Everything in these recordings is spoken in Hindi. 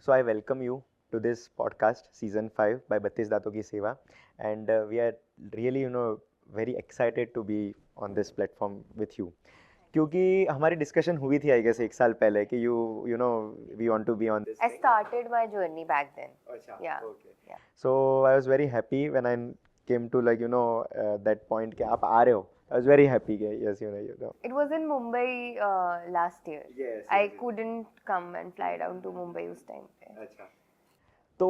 So I welcome you to this podcast, season 5 by 32 दांतों की सेवा, and we are really very excited to be on this platform with you. क्योंकि हमारी डिस्कशन हुई थी आई गेस एक साल पहले कि you know we want to be on this I started my journey back then. अच्छा, Yeah. okay. Yeah. So I was very happy when I came to that point कि आप आ रहे हो. I was very happy. Yes, you know. It was in Mumbai last year. Yes. I couldn't come and fly down to Mumbai उस time पे. अच्छा. तो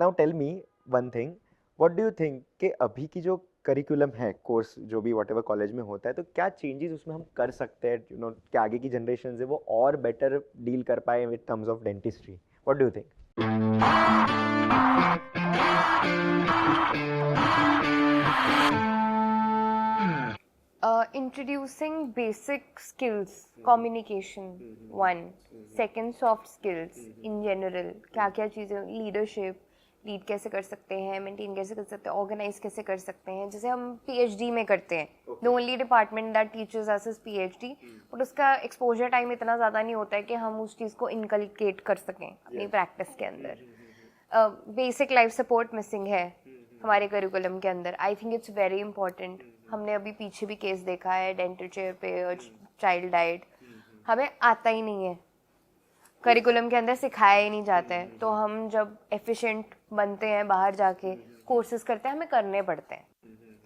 now tell me one thing. What do you think कि अभी की जो करिकुलम है, कोर्स जो भी whatever कॉलेज में होता है, तो क्या चेंजेस उसमें हम कर सकते हैं, कि आगे की जनरेशन है वो और बेटर डील कर पाए with terms of dentistry? What do you think? Introducing basic skills, communication, one. Second, soft skills in general. क्या क्या चीज़ें, leadership, लीड कैसे कर सकते हैं, मेंटेन कैसे कर सकते हैं, ऑर्गेनाइज कैसे कर सकते हैं, जैसे हम पीएचडी में करते हैं. The only department that teachers us is PhD, but उसका एक्सपोजर टाइम इतना ज़्यादा नहीं होता है कि हम उस चीज़ को इनकलकेट कर सकें अपनी प्रैक्टिस के अंदर. बेसिक लाइफ सपोर्ट मिसिंग है हमारे करिकुलम के अंदर. आई थिंक इट्स वेरी इंपॉर्टेंट. हमने अभी पीछे भी केस देखा है डेंटल चेयर पे और चाइल्ड डाइट. हमें आता ही नहीं है, करिकुलम के अंदर सिखाया ही नहीं जाता है. तो हम जब एफिशिएंट बनते हैं, बाहर जाके कोर्सेज करते हैं, हमें करने पड़ते हैं.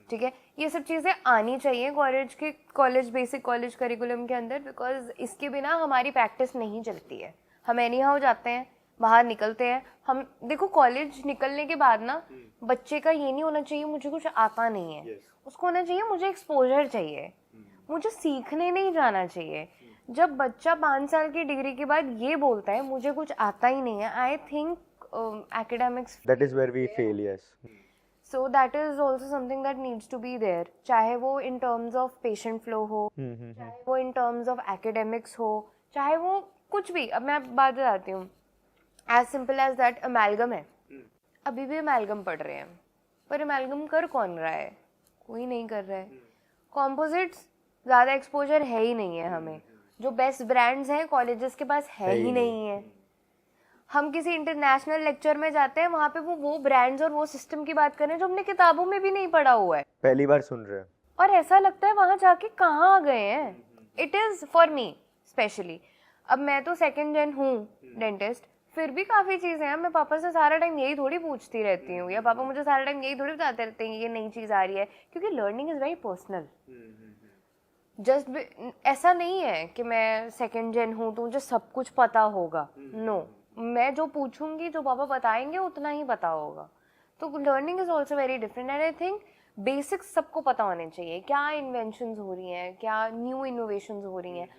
ठीक है, ये सब चीज़ें आनी चाहिए कॉलेज बेसिक कॉलेज करिकुलम के अंदर, बिकॉज इसके बिना हमारी प्रैक्टिस नहीं चलती है. हम एनी हाउ जाते हैं, बाहर निकलते हैं. हम देखो कॉलेज निकलने के बाद ना बच्चे का ये नहीं होना चाहिए मुझे कुछ आता नहीं है. उसको होना चाहिए मुझे एक्सपोजर चाहिए, मुझे सीखने नहीं जाना चाहिए. जब बच्चा 5 साल की डिग्री के बाद ये बोलता है मुझे कुछ आता ही नहीं है, I think academics, that is where we fail. Yes. So that is also something that needs to be there. चाहे वो in terms of patient flow हो, चाहे वो in terms of academics हो, चाहे वो कुछ भी. अब मैं बात बताती हूँ, as simple as that amalgam है. अभी भी amalgam पढ़ रहे हैं, पर amalgam कर कौन रहा है? कोई नहीं कर रहा है. composites ज़्यादा एक्सपोजर है ही नहीं है हमें. जो बेस्ट ब्रांड्स हैं कॉलेजेस के पास है ही नहीं है. हम किसी इंटरनेशनल लेक्चर में जाते हैं, वहाँ पे वो ब्रांड्स और वो सिस्टम की बात कर रहे हैं जो हमने किताबों में भी नहीं पढ़ा हुआ है, पहली बार सुन रहे हैं. और ऐसा लगता है वहाँ जाके कहाँ आ गए हैं. It is for me specially. अब मैं तो सेकेंड जेन हूँ डेंटिस्ट, फिर भी काफ़ी चीज़ें हैं. मैं पापा से सारा टाइम यही थोड़ी पूछती रहती हूँ, या पापा मुझे सारा टाइम यही थोड़ी बताते रहते हैं ये नई चीज़ आ रही है, क्योंकि learning is very personal. Just ऐसा नहीं है कि मैं सेकेंड जेन हूँ तो मुझे सब कुछ पता होगा. नो, मैं जो पूछूंगी, जो पापा बताएंगे उतना ही पता होगा. तो learning is also very different. And I think basics सबको पता होने चाहिए. क्या इन्वेंशंस हो रही हैं, क्या न्यू इनोवेशंस हो रही हैं.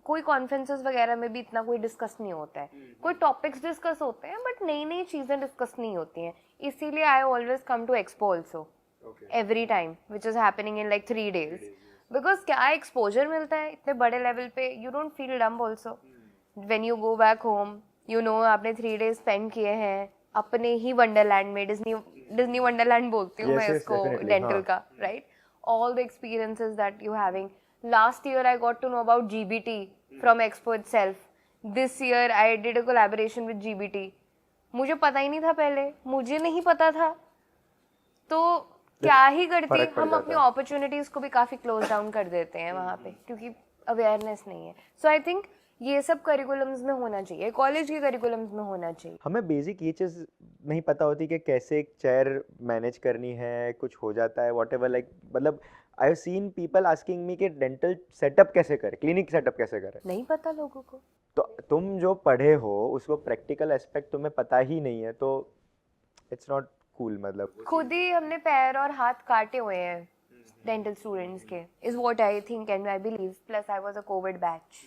कोई कॉन्फ्रेंसेस वगैरह में भी इतना कोई डिस्कस नहीं होता है. कोई टॉपिक्स डिस्कस होते हैं बट नई नई चीज़ें डिस्कस नहीं होती हैं. इसीलिए I always come to expo also every time, which is happening in like 3 days. Because क्या एक्सपोजर मिलता है इतने बड़े लेवल पे. You don't feel dumb also when you go back home. आपने 3 days स्पेंड किए हैं अपने ही वंडरलैंड में. डिज्नी वंडरलैंड बोलती हूँ मैं इसको डेंटल का, right. All the experiences that you having. Last year I got to know about GBT from expo itself. This year I did a collaboration with GBT. मुझे पता ही नहीं था पहले, मुझे नहीं पता था. तो क्या ही करती, हम अपनी अपॉर्चुनिटीज को भी काफी क्लोज डाउन कर देते हैं वहाँ पे, क्योंकि अवेयरनेस नहीं है. सो आई थिंक ये सब करिकुलम्स में होना चाहिए, कॉलेज के करिकुलम्स में होना चाहिए. हमें बेसिक ये चीज़ नहीं पता होती कि कैसे एक चेयर मैनेज करनी है. कुछ हो जाता है व्हाटएवर, लाइक मतलब I have seen people asking me कि डेंटल सेटअप कैसे करें, क्लिनिक सेटअप कैसे करें. नहीं पता लोगों को. तो तुम जो पढ़े हो उसको प्रैक्टिकल एस्पेक्ट तुम्हें पता ही नहीं है, तो इट्स नॉट कूल. मतलब खुद ही हमने पैर और हाथ काटे हुए हैं डेंटल स्टूडेंट्स के, is what I think and I believe. Plus I was a Covid batch.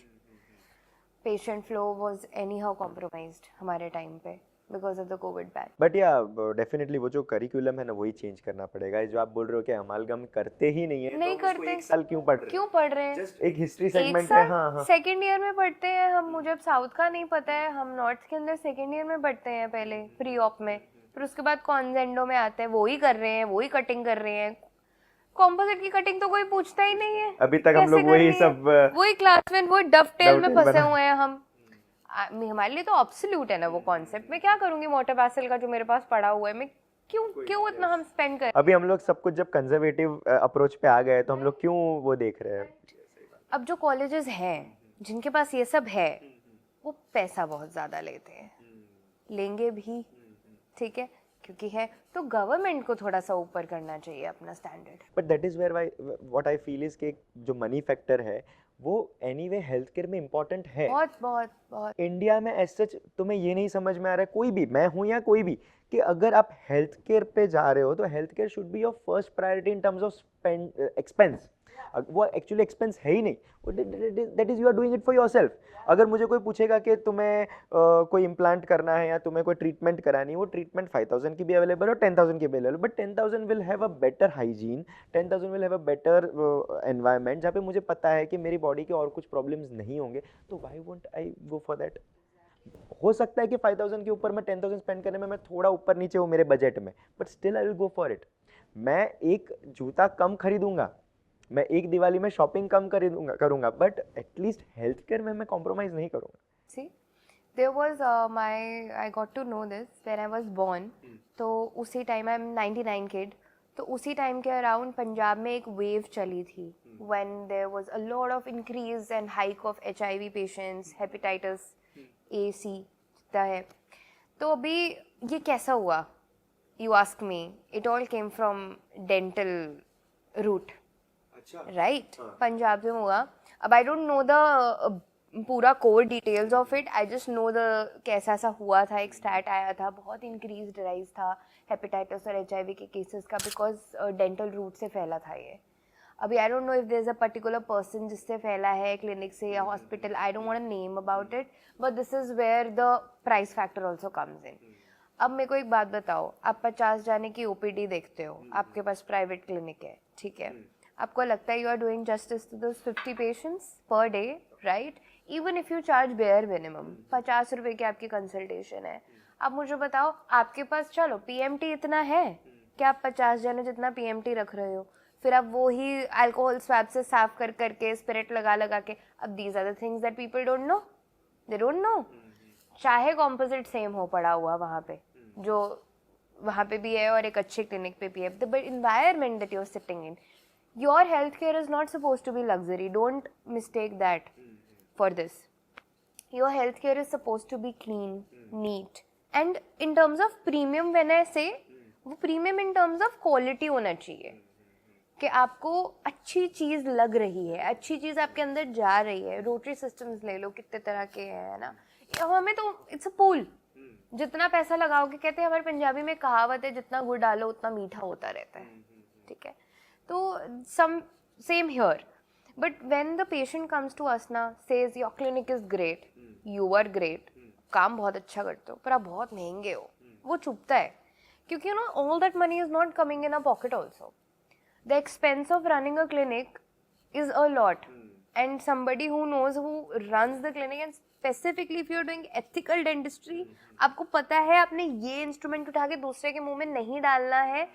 Patient flow was any how compromised हमारे टाइम पे because of the Covid batch. But या डेफिनेटली वो जो करिकुलम है ना वही चेंज करना पड़ेगा. जो आप बोल रहे हो कि अमालगम करते ही नहीं है, नहीं तो करते. एक साल क्यों पढ़ रहे हैं? Just एक हिस्ट्री सेगमेंट में. हाँ. सेकेंड ईयर में पढ़ते हैं हम. मुझे अब साउथ का नहीं पता है, हम नॉर्थ के अंदर सेकेंड ईयर में पढ़ते हैं पहले प्री ऑप में. फिर उसके बाद कॉन्जेंडो में आते हैं, वो ही कर रहे हैं, वो ही कटिंग कर रहे हैं. कॉम्पोजिट की कटिंग तो कोई पूछता ही नहीं है अभी तक. हम लोग वही सब वही क्लास में वही डफटेल में फंसे हुए हैं हम. हमारे लिए तो ऑब्सोल्यूट है ना वो कॉन्सेप्ट. मैं क्या करूंगी मोटेपासिल का जो मेरे पास पड़ा हुआ है, मैं क्यों इतना हम स्पेंड करें. अभी हम लोग सब कुछ जब कंजर्वेटिव अप्रोच पे आ गए तो हम लोग क्यों वो देख रहे हैं. अब जो कॉलेजेस हैं जिनके पास ये सब है वो पैसा बहुत ज़्यादा लेते हैं, लेंगे भी, ठीक है, क्योंकि है. तो गवर्नमेंट को थोड़ा सा ऊपर करना चाहिए अपना standard. But that is where what I feel is कि जो मनी फैक्टर है वो एनीवे हेल्थ केयर में इम्पोर्टेंट है. बहुत बहुत बहुत. इंडिया में एज सच तुम्हें ये नहीं समझ में आ रहा है, कोई भी, मैं हूं या कोई भी, कि अगर आप हेल्थ केयर पे जा रहे हो तो health care should be your first priority in terms of expense. वो एक्चुअली एक्सपेंस है ही नहीं, that is you are doing it for yourself. अगर मुझे कोई पूछेगा कि तुम्हें कोई इम्प्लांट करना है या तुम्हें कोई ट्रीटमेंट करानी है, वो ट्रीटमेंट 5,000 की भी अवेलेबल और 10,000 की भी available, but 10,000 will have a better hygiene, 10,000 will have a better environment जहाँ पे मुझे पता है कि मेरी बॉडी के और कुछ प्रॉब्लम्स नहीं होंगे. तो why won't I go for that. हो सकता है कि 5,000 के ऊपर मैं 10,000 स्पेंड करने में मैं थोड़ा ऊपर नीचे हूँ मेरे बजट में, but still I will go for it. मैं एक जूता कम खरीदूंगा, मैं एक दिवाली में शॉपिंग कम करूंगा, बट एटलीस्ट हेल्थ केयर में मैं कॉम्प्रोमाइज नहीं करूंगा. See, there was I got to know this when I was born. तो उसी टाइम आई एम 99 किड. तो उसी टाइम के अराउंड पंजाब में एक वेव चली थी when there was a lot of increase and hike of HIV patients, hepatitis A, C जितना है. तो अभी ये कैसा हुआ? You ask me. It all came from dental route. Right, Punjab में हुआ. अब आई डोंट नो द पूरा core details of it, I just know the कैसा सा हुआ था. एक स्टैट आया था, बहुत इंक्रीज राइज था हेपेटाइटिस और HIV के केसेस का, बिकॉज डेंटल रूट से फैला था ये. अभी I don't know if there is a particular person जिससे फैला है क्लिनिक से या hospital, I don't want to name about it, but this is where the price factor also comes in. अब मेरे को एक बात बताओ, आप 50 जाने की OPD देखते हो, आपके पास प्राइवेट क्लिनिक है, ठीक है, आपको लगता है you are doing justice to those 50 patients पर day, right? Even if you charge bare minimum 50 रुपए की आपकी कंसल्टेशन है. अब मुझे बताओ, आपके पास चलो PMT इतना है कि आप 50 जने जितना PMT रख रहे हो, फिर आप वो ही अल्कोहल स्वैब से साफ कर करके स्पिरिट लगा के. अब these are the things that people don't know, they don't know. चाहे कॉम्पोजिट सेम हो पड़ा हुआ वहाँ पे, जो वहाँ पे भी है और एक अच्छे क्लिनिक पे भी है, the environment that you are sitting in. Your healthcare is not supposed to be luxury. Don't mistake that for this. Your healthcare is supposed to be clean, neat. And in terms of premium, when I say, वो premium in terms of quality होना चाहिए. कि आपको अच्छी चीज़ लग रही है, अच्छी चीज़ आपके अंदर जा रही है. रोटरी सिस्टम्स ले लो, कितने तरह के हैं ना. हमें तो इट्स अ पूल, जितना पैसा लगाओगे, कहते हैं हमारे पंजाबी में कहावत है, जितना गुड़ डालो उतना मीठा होता रहता है, ठीक है. तो same here, but when the patient comes to us ना, says your clinic is great, you are great, काम बहुत अच्छा करते हो, पर आप बहुत महंगे हो, वो चुभता है, क्योंकि all that money is not coming in our pocket also. The expense of running a clinic is a lot, and somebody who knows, who runs the clinic, and specifically if you are doing ethical dentistry, आपको पता है आपने ये इंस्ट्रूमेंट उठा के दूसरे के मुंह में नहीं डालना है,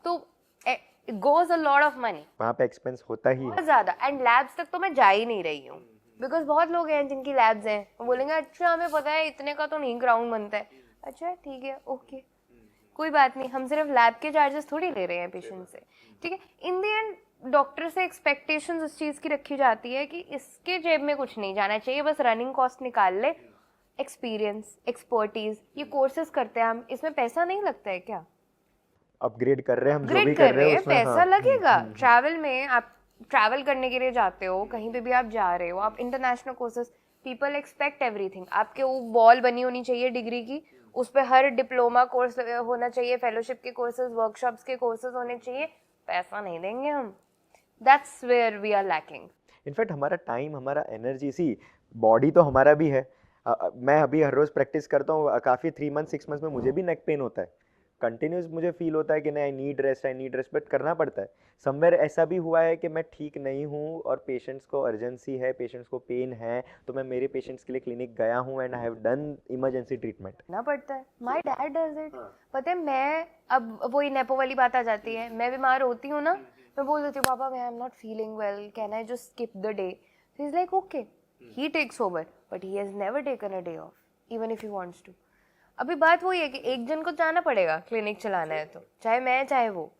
तो it goes a lot of money. वहाँ पे एक्सपेंस होता ही बहुत है ज़्यादा. एंड लैब्स तक तो मैं जा ही नहीं रही हूँ, बिकॉज बहुत लोग हैं जिनकी लैब्स हैं, वो बोलेंगे अच्छा हमें पता है इतने का तो नहीं क्राउन बनता है. अच्छा ठीक है, ओके, कोई बात नहीं, हम सिर्फ लैब के चार्जेस थोड़ी ले रहे हैं पेशेंट से, ठीक है. इन दी एंड डॉक्टर से एक्सपेक्टेशंस उस चीज़ की रखी जाती है कि इसके जेब में कुछ नहीं जाना चाहिए, बस रनिंग कॉस्ट निकाल ले. एक्सपीरियंस, एक्सपर्टीज, ये कोर्सेज करते हैं हम, इसमें पैसा नहीं लगता है क्या? अपग्रेड कर रहे हैं हम, जो भी कर रहे हैं उसमें पैसा लगेगा. ट्रैवल में आप ट्रैवल करने के लिए जाते हो, कहीं पे भी आप जा रहे हो, आप international courses, people expect everything. आपके वो वॉल बनी होनी चाहिए डिग्री की, उस पर हर डिप्लोमा कोर्स होना चाहिए, फेलोशिप के कोर्सेज, वर्कशॉप्स के कोर्सेज होने चाहिए. पैसा नहीं देंगे हम. That's where we are lacking. In fact हमारा टाइम, हमारा एनर्जी, सी बॉडी तो हमारा भी है. मैं अभी हर रोज प्रैक्टिस करता हूँ, काफ़ी 3 मंथ 6 मंथ में मुझे भी नेक पेन होता है, कंटिन्यूस मुझे फील होता है कि नहीं, आई नीड रेस्ट, बट करना पड़ता है. समवेयर ऐसा भी हुआ है कि मैं ठीक नहीं हूँ और पेशेंट्स को अर्जेंसी है, पेशेंट्स को पेन है, तो मैं मेरे पेशेंट्स के लिए क्लिनिक गया हूँ and I have done emergency treatment. ना पड़ता है. My dad does it. पता है, मैं अब वही नेपो वाली बात आ जाती है, मैं बीमार होती हूँ ना, मैं बोल देती हूँ पापा मैं I am not feeling well, can I just skip the day. He is like okay, he takes over. but he has never taken a day off, even if he wants to. अभी बात वही है कि एक जन को जाना पड़ेगा क्लिनिक चलाना है तो, चाहे मैं चाहे वो,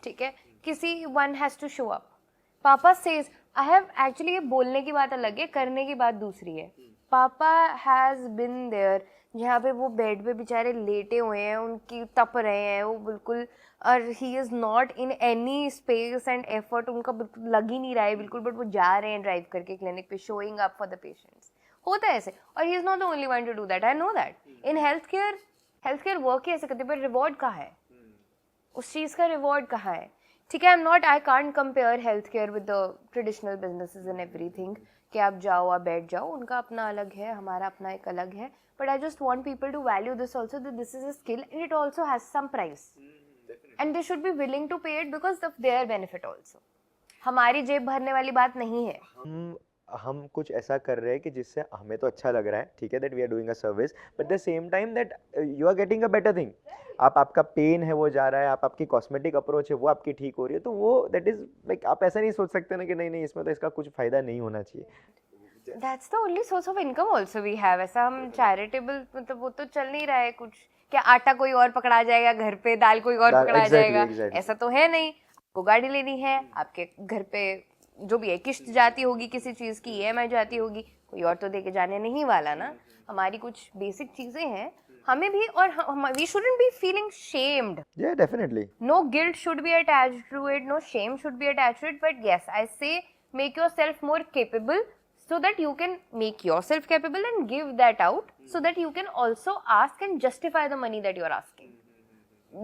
ठीक है, किसी one has to show up. पापा says, I have actually, ये बोलने की बात अलग है, करने की बात दूसरी है. पापा has been there, जहाँ पे वो बेड पे बेचारे लेटे हुए हैं, उनकी तप रहे हैं वो बिल्कुल, और he is not in any space and effort, उनका बिल्कुल लग ही नहीं रहा है बिल्कुल, बट वो जा रहे हैं ड्राइव करके क्लिनिक पे, showing up for the patients. होता है ऐसे, और he is not the only one to do that, I know that. In health care work he ऐसे करते, पर रिवॉर्ड कहाँ है? उस चीज़ का रिवॉर्ड कहाँ है? ठीक है, I can't compare health care with the traditional businesses and everything, कि आप जाओ, आप बैठ जाओ, उनका अपना अलग है, हमारा अपना एक अलग है. But I just want people to value this also, that this is a skill and it also has some price. And they should be willing to pay it because of their benefit also. हमारी जेब भरने वाली बात नहीं है. हम कुछ ऐसा कर रहे हैं कि जिससे हमें तो अच्छा लग रहा है, ठीक है, that we are doing a service, but the same time that you are getting a better thing. आपका पेन है वो जा रहा है, आपकी कॉस्मेटिक अप्रोच है वो आपकी ठीक हो रही है, तो वो दैट इज लाइक, आप ऐसा नहीं सोच सकते ना कि नहीं इसमें तो इसका कुछ फायदा नहीं होना चाहिए. That's the only source of income also we have. ऐसा हम चैरिटेबल, मतलब वो तो चल नहीं रहा है कुछ, क्या आटा कोई और पकड़ा जाएगा घर पे, दाल कोई और पकड़ा जाएगा, ऐसा तो है नहीं. आपको गाड़ी लेनी है, आपके घर पे जो भी है किश्त जाती होगी, किसी चीज़ की EMI जाती होगी, कोई और तो दे के जाने नहीं वाला ना. हमारी कुछ बेसिक चीज़ें हैं हमें भी, और we shouldn't be feeling shamed. Yeah, definitely. No guilt should be attached to it, no shame should be attached to it, but yes, I say make yourself more capable, so that you can make yourself capable and give that out, so that you can also ask and justify the money that you are asking.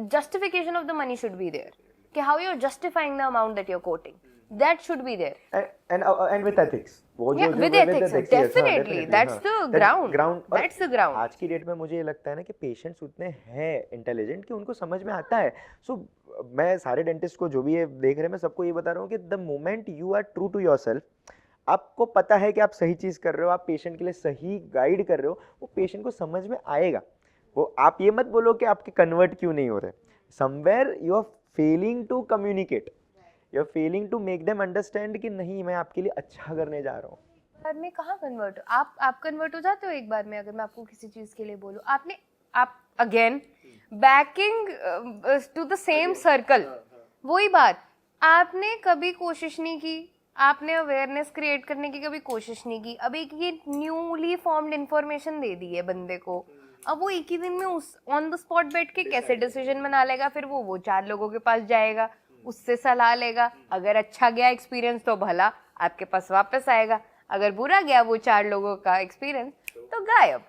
Justification of the money should be there. Okay, how you are justifying the amount that you are quoting, that should be there. And with ethics. Yeah, with ethics, definitely. That's the ground. That's the ground. आज की डेट में मुझे ये लगता है ना कि पेशेंट्स उतने हैं इंटेलिजेंट कि उनको समझ में आता है. सो मैं सारे डेंटिस्ट को जो भी ये देख रहे हैं, मैं सबको ये बता रहा हूँ कि the moment you are true to yourself, आपको पता है कि आप सही चीज़ कर रहे हो, आप पेशेंट के लिए सही गाइड कर रहे हो, वो पेशेंट को समझ में आएगा. वो आप ये मत बोलो कि आपके कन्वर्ट क्यों नहीं हो रहे. Somewhere you are failing to communicate, you are failing to make them understand कि नहीं मैं आपके लिए अच्छा करने जा रहा हूँ. बार में कहाँ कन्वर्ट हो आप कन्वर्ट हो जाते हो एक बार में. अगर मैं आपको किसी चीज़ के लिए बोलूँ, आप again backing to the same circle, वही बात, आपने कभी कोशिश नहीं की, आपने अवेयरनेस क्रिएट करने की कभी कोशिश नहीं की. अब एक ये न्यूली फॉर्म्ड इंफॉर्मेशन दे दी है बंदे को, अब वो एक ही दिन में उस ऑन द स्पॉट बैठ के कैसे डिसीजन बना लेगा. फिर वो 4 लोगों के पास जाएगा, उससे सलाह लेगा. अगर अच्छा गया एक्सपीरियंस तो भला आपके पास वापस आएगा, अगर बुरा गया वो 4 लोगों का एक्सपीरियंस तो गायब.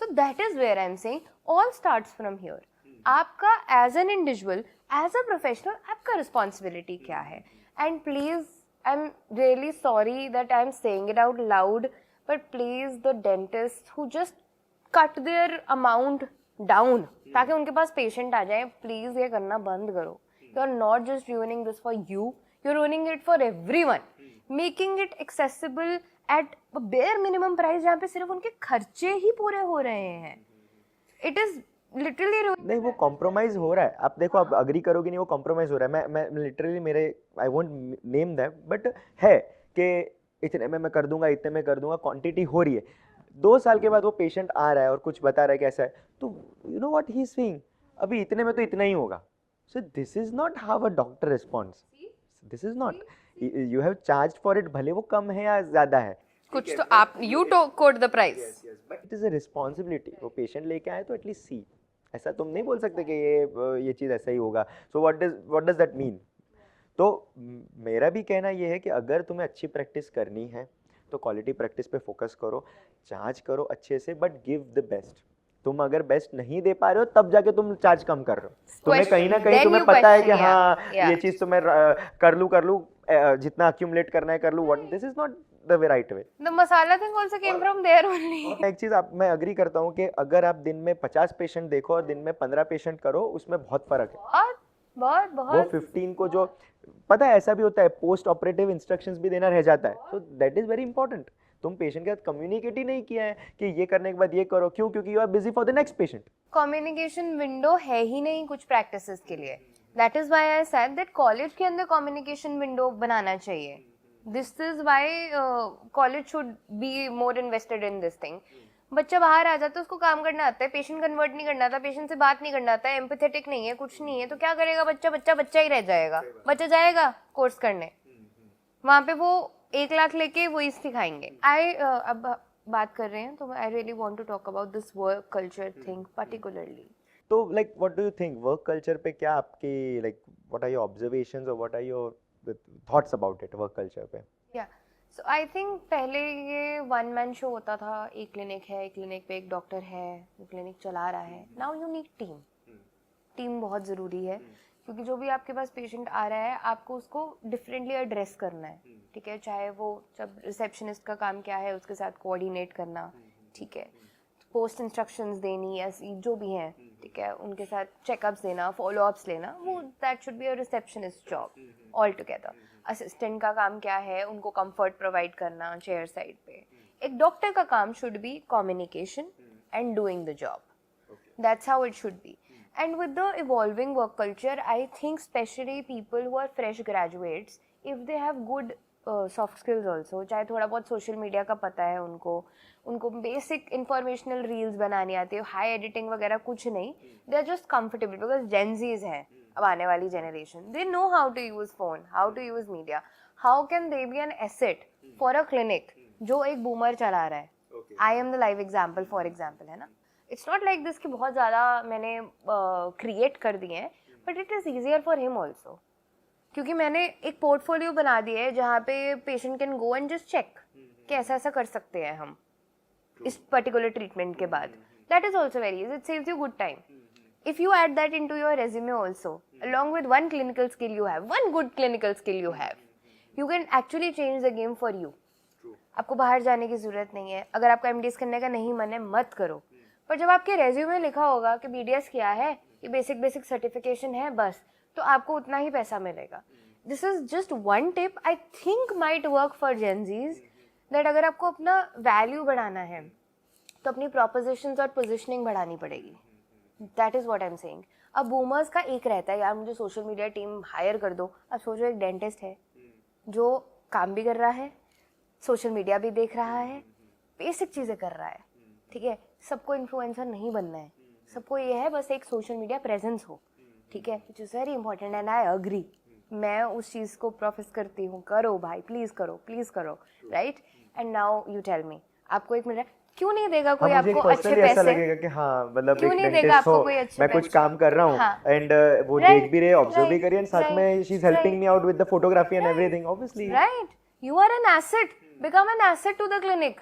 So that is where I am saying all starts from here. आपका as an individual, as a professional, आपका रिस्पॉन्सिबिलिटी क्या है. And please, I'm really sorry that I'm saying it out loud, but please, the dentists who just cut their amount down ताकि उनके पास patient आ जाए, please ये करना बंद करो. You are not just ruining this for you, you're ruining it for everyone. Making it accessible at a bare minimum price जहाँ पे सिर्फ उनके खर्चे ही पूरे हो रहे हैं. It is लिटरली नहीं, वो कॉम्प्रोमाइज हो रहा है. आप देखो, आप अग्री करोगे नहीं, वो कॉम्प्रोमाइज हो रहा है. मैं लिटरली मेरे, I won't name that, but है कि इतने में मैं कर दूंगा, इतने में कर दूंगा, क्वांटिटी हो रही है. 2 साल के बाद वो पेशेंट आ रहा है और कुछ बता रहा है कैसा है, तो you know what he is saying, अभी इतने में तो इतना ही होगा. So this is not how a doctor responds. This is not, you have charged for it, भले वो कम है या ज्यादा है, कुछ तो आप you quote the price. But it is a responsibility. वो पेशेंट लेके आए तो एटलीस्ट सी. ऐसा तुम नहीं बोल सकते कि ये चीज़ ऐसा ही होगा. So what does that mean. तो मेरा भी कहना ये है कि अगर तुम्हें अच्छी प्रैक्टिस करनी है तो क्वालिटी प्रैक्टिस पे फोकस करो, चार्ज करो अच्छे से, बट गिव द बेस्ट. तुम अगर बेस्ट नहीं दे पा रहे हो तब जाके तुम चार्ज कम कर रहे हो. तुम्हें कहीं ना कहीं तुम्हें पता है कि हाँ ये चीज़ तो मैं कर लूँ जितना अक्यूमुलेट करना है कर लूँ. What, this is not the right way. The masala thing also came from there only. एक चीज मैं अग्री करता हूँ कि अगर आप दिन में 50 पेशेंट देखो और दिन में 15 पेशेंट करो, उसमें बहुत फर्क है. बहुत वो 15 को जो पता है, ऐसा भी होता है, पोस्ट ऑपरेटिव इंस्ट्रक्शंस भी देना रह जाता है. सो दैट इज वेरी इंपॉर्टेंट. तुम पेशेंट के साथ कम्युनिकेट ही नहीं किया है कि ये करने के बाद ये करो. क्यों? क्योंकि you are busy for the next patient. Communication window है ही नहीं कुछ प्रैक्टिसेस के लिए. That is why I said that college के अंदर कम्युनिकेशन विंडो बनाना चाहिए. This is why college should be more invested in this thing. बच्चा बाहर आ जाता है, उसको काम करना आता है, पेशेंट कन्वर्ट नहीं करना आता, पेशेंट से बात नहीं करना आता है, एम्पैथेटिक नहीं है, कुछ नहीं है, तो क्या करेगा बच्चा? बच्चा ही रह जाएगा. बच्चा जाएगा कोर्स करने, वहां पे वो 1 लाख लेके वही सिखाएंगे. अब बात कर रहे हैं तो I really want to talk about this work culture thing particularly. तो like what do you think work culture पे क्या आपकी like what are your observations और what are your thoughts about it work culture पे? या सो आई थिंक पहले ये वन मैन शो होता था. एक क्लिनिक है, एक क्लिनिक पे एक डॉक्टर है, वो क्लिनिक चला रहा है. Now you need team. Team बहुत ज़रूरी है, क्योंकि जो भी आपके पास पेशेंट आ रहा है आपको उसको डिफरेंटली एड्रेस करना है. ठीक है, चाहे वो जब रिसेप्शनिस्ट का काम क्या है उसके साथ कोऑर्डिनेट करना, ठीक है, पोस्ट इंस्ट्रक्शंस देनी या जो भी हैं, ठीक है, उनके साथ चेकअप्स देना, फॉलोअप्स लेना, वो that should be a receptionist job all together. Assistant का काम क्या है? उनको कंफर्ट प्रोवाइड करना चेयर साइड पे. एक डॉक्टर का काम should be communication and doing the job. That's how it should be. And with the evolving work culture, I think especially people who are fresh graduates, if they have good soft skills also, चाहे थोड़ा बहुत सोशल मीडिया का पता है उनको बेसिक इंफॉर्मेशनल रील्स बनानी आती है, हाई एडिटिंग वगैरह कुछ नहीं, they are just comfortable because Gen Zs हैं अब आने वाली generation. They know how to use phone, how to use media. How can they be an asset for a clinic जो एक बूमर चला रहा है? I am the live example for example, है ना. इट्स नॉट लाइक दिस कि बहुत ज़्यादा मैंने क्रिएट कर दिए हैं, but it is easier for him also, क्योंकि मैंने एक पोर्टफोलियो बना दिया है जहाँ पे patient can go and just check कि ऐसा ऐसा कर सकते हैं हम इस पर्टिकुलर ट्रीटमेंट के बाद. That is also very easy. It saves you good time. If you add that into your resume also along with one clinical skill you have, one good clinical skill you have, you can actually change the game for you. आपको बाहर जाने की जरूरत नहीं है. अगर आपका MDS करने का नहीं मन है, मत करो. पर जब आपके रेज्यूमे में लिखा होगा कि BDS क्या है, ये बेसिक सर्टिफिकेशन है बस, तो आपको उतना ही पैसा मिलेगा. This is just one tip I think might work for Gen Zs, that अगर आपको अपना वैल्यू बढ़ाना है तो अपनी प्रोपोजिशंस और पोजिशनिंग बढ़ानी पड़ेगी. That is what I am saying. अब बूमर्स का एक रहता है, यार मुझे सोशल मीडिया टीम हायर कर दो. अब सोचो एक डेंटिस्ट है जो काम भी कर रहा है, सोशल मीडिया भी देख रहा है, बेसिक चीज़ें कर रहा है, ठीक है. सबको इन्फ्लुएंसर नहीं बनना है, सबको ये है बस एक सोशल मीडिया प्रेजेंस हो, ठीक है, which is very important and I agree. मैं उस चीज़ को प्रोफेस करती हूँ, करो भाई, प्लीज़ करो, right. And now you tell me, आपको एक मिनट क्यों नहीं देगा कोई आपको अच्छे पैसे? ऐसा लगेगा कि हाँ, मतलब क्यों एक नहीं देगा डेंटिस्ट आपको हो, कोई अच्छे मैं कुछ पैसे? काम कर रहा हूँ एंड वो देख भी रहे, ऑब्जर्व भी कर रही है, साथ में she is helping me out with the photography and everything. Obviously right, you are an asset, become an asset to the clinic.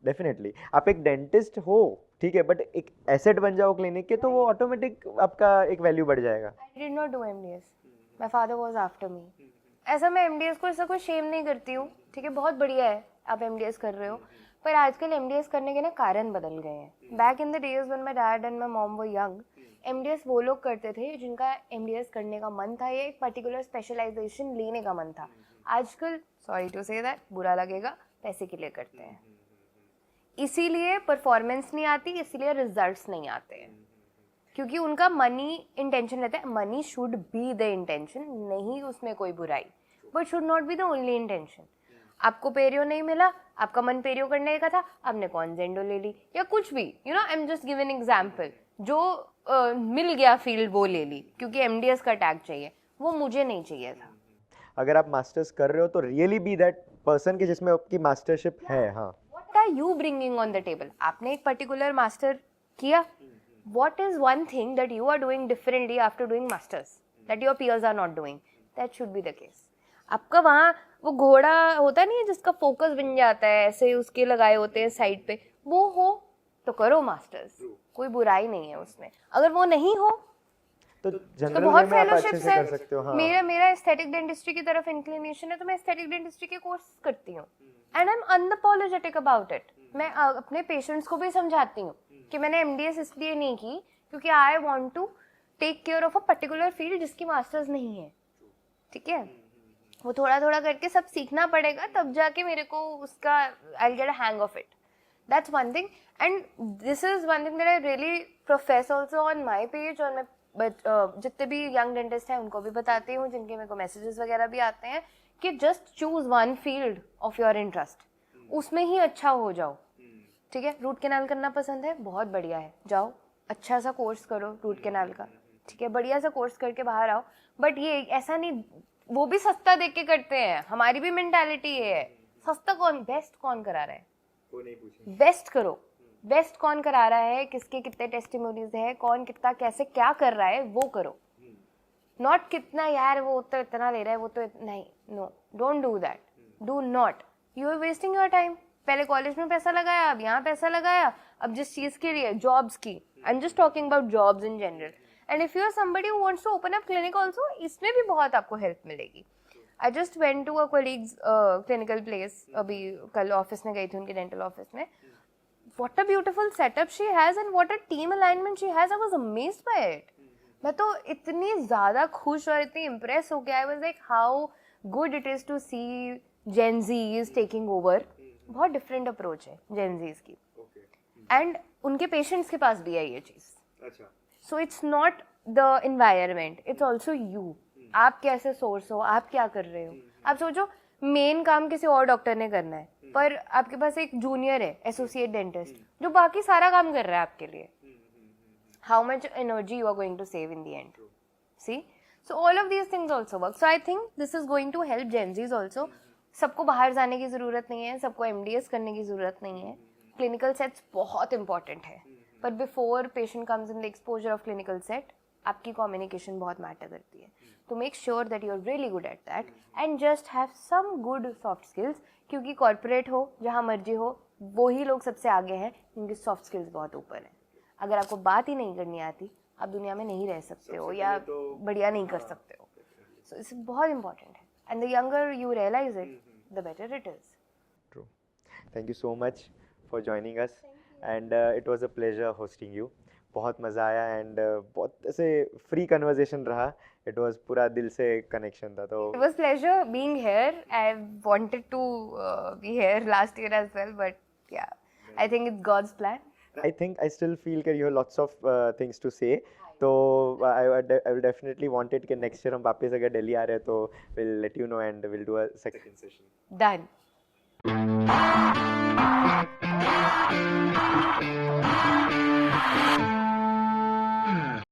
Definitely आप एक डेंटिस्ट हो, ठीक है, बट एक एसेट बन जाओ क्लिनिक के, तो वो ऑटोमेटिक आपका एक वैल्यू बढ़ जाएगा. I did not do MDS, my father was after me. ऐसा मैं MDS को ऐसा कोई शेम नहीं करती हूँ, ठीक है, बहुत बढ़िया है आप MDS कर रहे हो, पर आजकल MDS करने के ना कारण बदल गए हैं. Back in the days when my dad and my mom were young, MDS वो लोग करते थे जिनका MDS करने का मन था या एक पर्टिकुलर स्पेशलाइजेशन लेने का मन था. आजकल, सॉरी टू से दैट, बुरा लगेगा, पैसे के लिए करते हैं. इसीलिए परफॉर्मेंस नहीं आती, इसीलिए रिजल्ट्स नहीं आते हैं, क्योंकि उनका मनी इंटेंशन रहता है. Money should be the intention, नहीं उसमें कोई बुराई, but should not be the only intention. आपको पेरियो नहीं मिला, आपका मन पेरियो करने का था, आपने कॉन्जेंडो ले ली या कुछ भी, you know, I am just give an example. जो मिल गया फील्ड वो ले ली क्योंकि MDS का टैग चाहिए, वो मुझे नहीं चाहिए था. अगर आप मास्टर्स कर रहे हो तो रियली बी दैट पर्सन के जिसमें आपकी मास्टरशिप है. हाँ, what are you bringing on the table? आपने एक पर्टिकुलर मास्टर किया, what is one thing that you are doing differently after doing masters that your peers are not doing? That should be the case. आपका वहाँ वो घोड़ा होता नहीं है जिसका फोकस बन जाता है, ऐसे उसके लगाए होते हैं साइड पे, वो हो तो करो मास्टर्स, कोई बुराई नहीं है उसमें. अगर वो नहीं हो तो जनरल बहुत में आप अच्छे फेलोशिप्स से है. कर सकते हो. हाँ, मेरा एस्थेटिक डेंटिस्ट्री की तरफ इंक्लिनेशन है, तो मैं एस्थेटिक डेंटिस्ट्री के कोर्स करती हूँ and I am unapologetic about it. मैं अपने पेशेंट्स को भी समझाती हूँ कि मैंने MDS इसलिए नहीं की क्योंकि I want to take care of a particular field जिसकी मास्टर्स नहीं है, ठीक है. वो थोड़ा थोड़ा करके सब सीखना पड़ेगा, तब जाके मेरे को उसका I get a hang of it. That's one thing, and this is one thing that I really profess also on my page. और मैं जितने भी यंग डेंटिस्ट हैं उनको भी बताती हूँ, जिनके मेरे को मैसेजेस वगैरह भी आते हैं, कि just choose one field of your interest, उसमें ही अच्छा हो जाओ, ठीक है। रूट कैनाल करना पसंद है, बहुत बढ़िया है, जाओ अच्छा सा कोर्स करो रूट कैनाल का, ठीक है, बढ़िया सा कोर्स करके बाहर आओ। बट ये ऐसा नहीं, वो भी सस्ता देख के करते हैं, हमारी भी मेंटालिटी ये है, सस्ता कौन, बेस्ट कौन करा रहा है, वो नहीं पूछेंगे, बेस्ट करो, बेस्ट कौन करा रहा है, किसके कितने टेस्टिमोनीज है, कौन कितना कैसे क्या कर रहा है वो करो, नॉट कितना यार वो तो इतना ले रहा है, वो तो नहीं, no, don't do that, do not, you are wasting your time. पहले कॉलेज में पैसा लगाया, अब यहाँ पैसा लगाया, अब जिस चीज के लिए, जॉब्स की, I am just talking about jobs in general, and if you are somebody who wants to open up clinic also, इसमें भी बहुत आपको हेल्प मिलेगी। I just went to a colleagues clinical place, अभी कल ऑफिस में गई थी उनके डेंटल ऑफिस में, what a beautiful setup she has and what a team alignment she has, I was amazed by it। मैं तो इतनी ज़्यादा खुश और इतनी इम्प्रेस हो गया, I was like how good it is to see Gen Z's taking over। बहुत डिफरेंट अप्रोच है Gen Z's की, एंड उनके पेशेंट्स के पास भी है ये चीज़। So it's not the environment, it's also you, आप कैसे सोर्स हो, आप क्या कर रहे हो। आप सोचो मेन काम किसी और डॉक्टर ने करना है, पर आपके पास एक जूनियर है एसोसिएट डेंटिस्ट जो बाकी सारा काम कर रहा है आपके लिए, how much energy you are going to save in the end, see. So all of these things also work, so I think this is going to help Gen Zs also. सबको बाहर जाने की ज़रूरत नहीं है, सबको MDS करने की ज़रूरत नहीं है, क्लिनिकल सेट्स बहुत इंपॉर्टेंट है, but before patient comes in the exposure of clinical set, आपकी कम्युनिकेशन बहुत मैटर करती है, तो make sure that you are really good at that and just have some good soft skills, क्योंकि कॉर्पोरेट हो जहाँ मर्जी हो, वही लोग सबसे आगे हैं जिनकी सॉफ्ट स्किल्स बहुत ऊपर हैं। अगर आपको बात ही नहीं करनी आती, आप दुनिया में नहीं रह सकते हो या बढ़िया नहीं कर सकते हो। सो इट्स बहुत इंपॉर्टेंट है, and the younger you realize it, the better it is. True. Thank you so much for joining us and it was a pleasure hosting you. बहुत मज़ा आया एंड बहुत ऐसे फ्री कन्वर्सेशन रहा, इट वाज पूरा दिल से कनेक्शन था। तो it was pleasure being here, I wanted to be here last year as well, but yeah I think it's God's plan. I think I still feel that you have lots of things to say, तो I will definitely want it कि next year हम वापस अगर दिल्ली आ रहे हैं तो we'll let you know and we'll do a second session. Done.